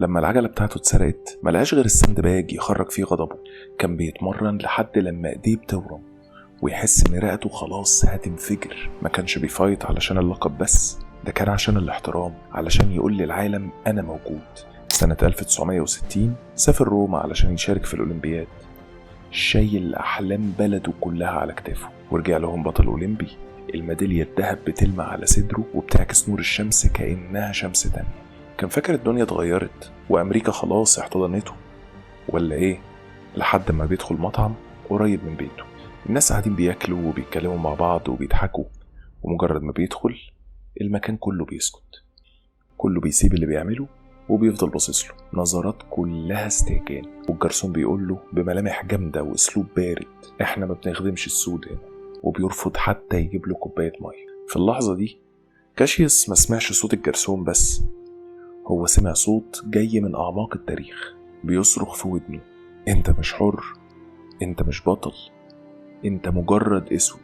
لما العجلة بتاعته اتسرقت ملقاش غير الساند باج يخرج فيه غضبه. كان بيتمرن لحد لما ايديه بتورم ويحس ان رئته خلاص هتنفجر. ما كانش بيفايت علشان اللقب بس، ده كان عشان الاحترام، علشان يقول للعالم انا موجود. سنة 1960 سافر روما علشان يشارك في الأولمبياد، شايل أحلام بلده كلها على كتافه، ورجع لهم بطل أولمبي. الميدالية الذهب بتلمع على صدره وبتعكس نور الشمس كأنها شمس تانية. كان فاكر الدنيا اتغيرت وأمريكا خلاص احتضنته، ولا إيه؟ لحد ما بيدخل مطعم قريب من بيته، الناس قاعدين بياكلوا وبيتكلموا مع بعض وبيضحكوا، ومجرد ما بيدخل المكان كله بيسكت، كله بيسيب اللي بيعمله وبيفضل باصص له، نظرات كلها استهجان. والجرسون بيقول له بملامح جامده واسلوب بارد احنا ما بنخدمش السود هنا، وبيرفض حتى يجيب له كوبايه ميه. في اللحظه دي كاشيوس ما سمعش صوت الجرسون بس، هو سمع صوت جاي من اعماق التاريخ بيصرخ في ودنه: انت مش حر، انت مش بطل، انت مجرد اسود.